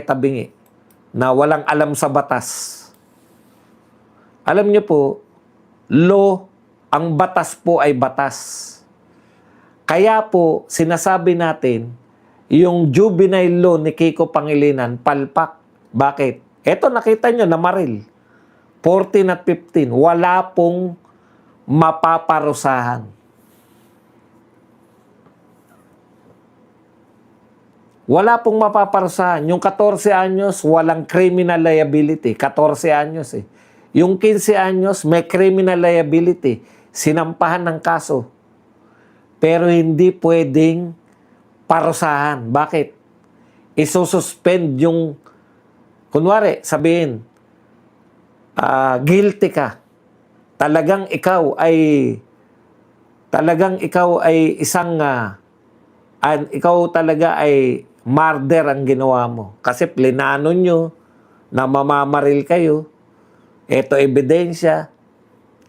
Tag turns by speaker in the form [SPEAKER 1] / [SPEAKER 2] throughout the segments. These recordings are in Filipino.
[SPEAKER 1] tabingi na walang alam sa batas. Alam niyo po, law, ang batas po ay batas. Kaya po, sinasabi natin, yung juvenile law ni Kiko Pangilinan, palpak. Bakit? Eto, nakita nyo, namaril. 14 at 15, wala pong mapaparusahan. Wala pong mapaparusahan. Yung 14 anyos, walang criminal liability. 14 anyos eh. Yung 15 anyos, may criminal liability. Sinampahan ng kaso. Pero hindi pwedeng parusahan. Bakit? Isususpend yung, kunwari, sabihin, guilty ka. Talagang ikaw ay isang, ikaw talaga ay murder ang ginawa mo. Kasi plinano nyo na mamamaril kayo. Ito ebidensya.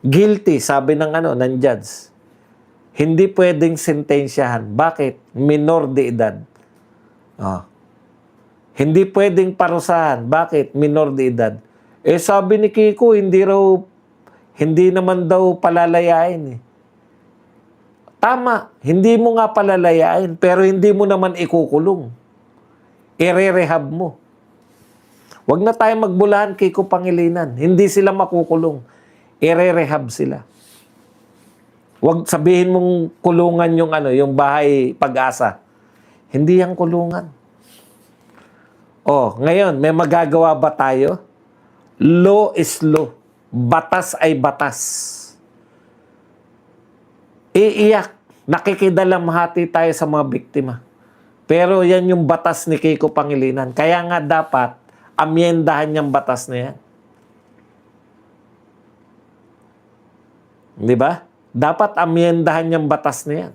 [SPEAKER 1] Guilty, sabi ng judge. Hindi pwedeng sentensyahan. Bakit? Minor de edad. Hindi pwedeng parusahan. Bakit? Minor de edad. Sabi ni Kiko, hindi naman daw palalayain eh. Tama, hindi mo nga palalayain, pero hindi mo naman ikukulong. Ire-rehab mo. Huwag na tayo magbulahan, Kiko Pangilinan. Hindi sila makukulong. Ire-rehab sila. Huwag sabihin mong kulungan yung bahay Pag-asa. Hindi yan kulungan. Ngayon, may magagawa ba tayo? Law is law. Batas ay batas. Iiyak. Nakikidalamhati tayo sa mga biktima. Pero yan yung batas ni Kiko Pangilinan. Kaya nga dapat amyendahan yung batas na yan. Di ba? Dapat amyendahan yung batas na yan.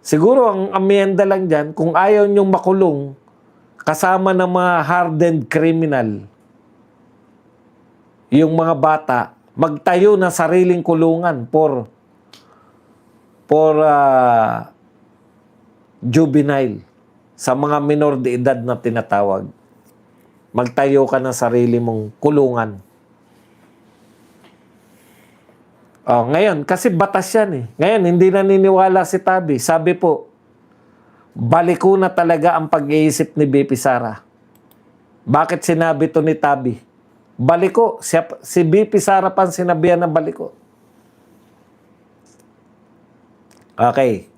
[SPEAKER 1] Siguro ang amyenda lang dyan, kung ayaw nyong makulong kasama ng mga hardened criminal, yung mga bata, magtayo na sariling kulungan for juvenile sa mga minor de edad na tinatawag. Magtayo ka ng sarili mong kulungan. Ngayon, kasi batas yan eh. Ngayon, hindi naniniwala si Tabi. Sabi po, baliko na talaga ang pag-iisip ni BP Sara. Bakit sinabi to ni Tabi? Baliko. Si BP Sara pa sinabihan na baliko. Okay.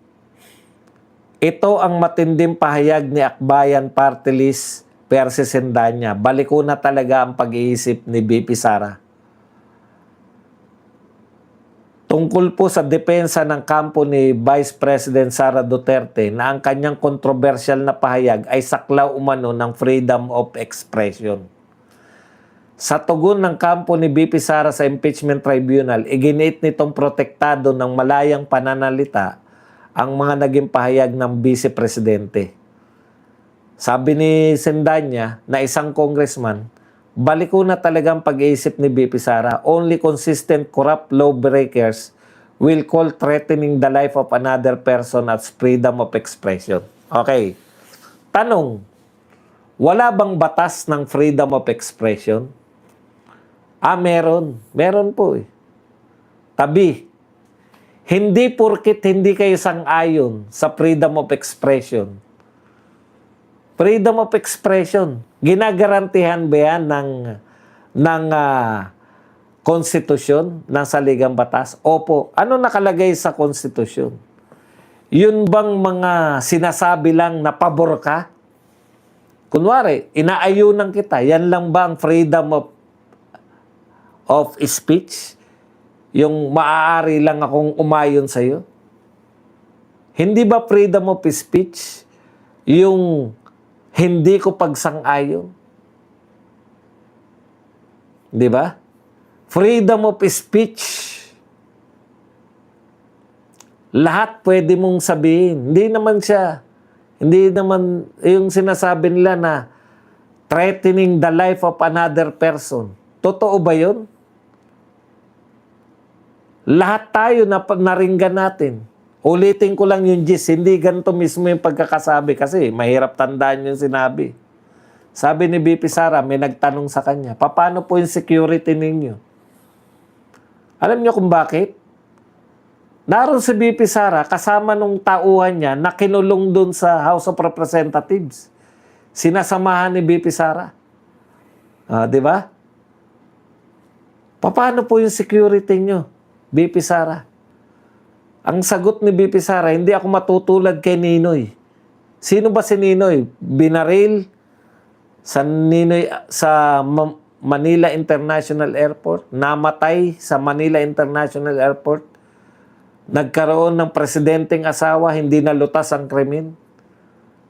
[SPEAKER 1] Ito ang matinding pahayag ni Akbayan Party List versus Sendanya. Baliko na talaga ang pag-iisip ni BP Sara. Tungkol po sa depensa ng kampo ni Vice President Sara Duterte na ang kanyang kontrobersyal na pahayag ay saklaw umano ng freedom of expression. Sa tugon ng kampo ni BP Sara sa impeachment tribunal, iginiit nitong protektado ng malayang pananalita ang mga naging pahayag ng Vice Presidente. Sabi ni Sendanya na isang congressman, baliko na talagang pag-iisip ni BP Sara. Only consistent corrupt lawbreakers will call threatening the life of another person as freedom of expression. Okay. Tanong, wala bang batas ng freedom of expression? Meron. Meron po eh. Tabi. Hindi porkit hindi kayo sang-ayon sa freedom of expression. Freedom of expression, ginagarantihan ba yan ng konstitusyon, ng saligang batas? Opo. Ano nakalagay sa konstitusyon? Yun bang mga sinasabi lang na pabor ka? Kunwari, inaayunan kita, yan lang ba ang freedom of speech? Yung maaari lang akong umayon sa'yo? Hindi ba freedom of speech yung hindi ko pagsang-ayon? Di ba? Freedom of speech. Lahat pwede mong sabihin. Hindi naman yung sinasabi nila na threatening the life of another person. Totoo ba yun? Lahat tayo na naringgan natin. Ulitin ko lang yung gist, hindi ganito mismo yung pagkakasabi kasi mahirap tandaan yung sinabi. Sabi ni BP Sara, may nagtanong sa kanya, paano po yung security ninyo? Alam niyo kung bakit? Naroon si BP Sara kasama nung tauhan niya na kinulong doon sa House of Representatives. Sinasamahan ni BP Sara. Di ba? Paano po yung security niyo, BP Sara? Ang sagot ni BP Sara, hindi ako matutulad kay Ninoy. Sino ba si Ninoy? Binaril sa Ninoy sa Manila International Airport, namatay sa Manila International Airport, nagkaroon ng presidenteng asawa, hindi nalutas ang krimen.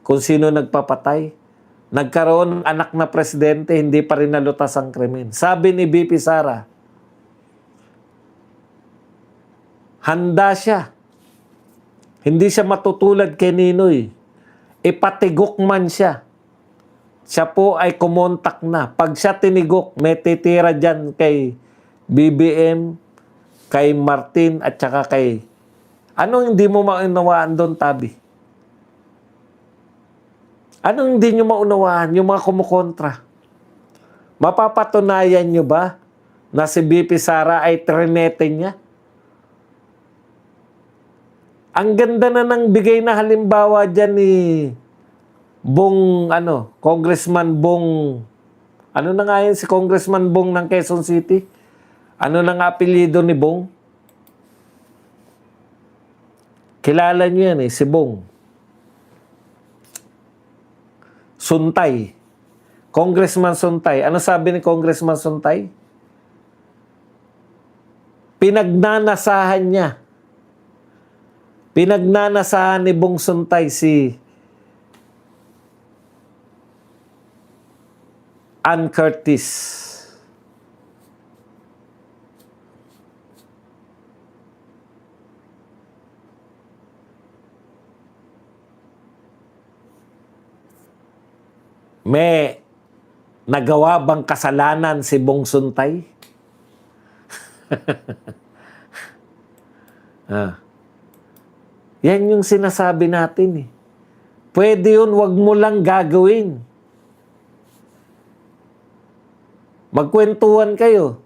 [SPEAKER 1] Kung sino nagpapatay. Nagkaroon ng anak na presidente, hindi pa rin nalutas ang krimen. Sabi ni BP Sara, handa siya. Hindi siya matutulad kay Ninoy. Ipatigok man siya. Siya po ay kumontak na. Pag siya tinigok, may titira dyan kay BBM, kay Martin, at saka kay... Anong hindi mo maunawaan doon, Tabi? Anong hindi nyo maunawaan? Yung mga kumukontra. Mapapatunayan nyo ba na si BP Sara ay trinete niya? Ang ganda na ng bigay na halimbawa dyan ni Congressman Bong, ano na nga yun si Congressman Bong ng Quezon City? Ano na nga apelyido ni Bong? Kilala niyo yan si Bong. Suntay. Congressman Suntay. Ano sabi ni Congressman Suntay? Pinagnanasahan niya. Pinagnanasahan ni Bong Suntay si Ann Curtis. May nagawa bang kasalanan si Bong Suntay? Yan yung sinasabi natin eh. Pwede yun, wag mo lang gagawin. Magkwentuhan kayo.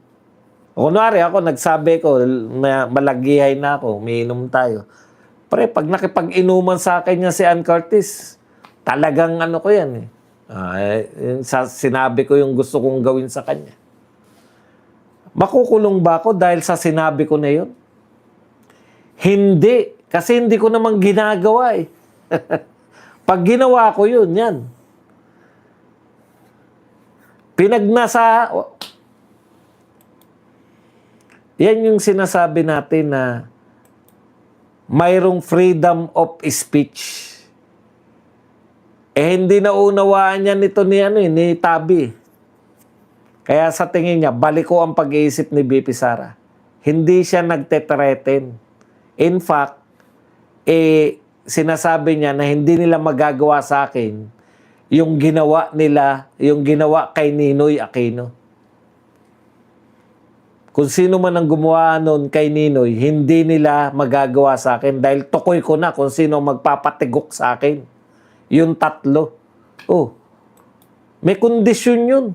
[SPEAKER 1] Kunwari ako, nagsabi ko, malagihay na ako, umiinom tayo. Pre, pag nakipag-inuman sa akin niya si Ann Curtis, talagang ko yan eh. Sinabi ko yung gusto kong gawin sa kanya. Makukulong ba ako dahil sa sinabi ko na yun? Hindi. Kasi hindi ko naman ginagawa eh. Pag ginawa ko yun, yan. Pinagnasa... Yan yung sinasabi natin na mayroong freedom of speech. Hindi naunawaan niya nito ni Tabi. Kaya sa tingin niya, baliko ang pag-iisip ni BP Sara. Hindi siya nagtetreten. In fact, sinasabi niya na hindi nila magagawa sa akin yung ginawa nila, yung ginawa kay Ninoy Aquino. Kung sino man ang gumawa nun kay Ninoy, hindi nila magagawa sa akin dahil tukoy ko na kung sino magpapatigok sa akin. Yung tatlo. May kondisyon yun.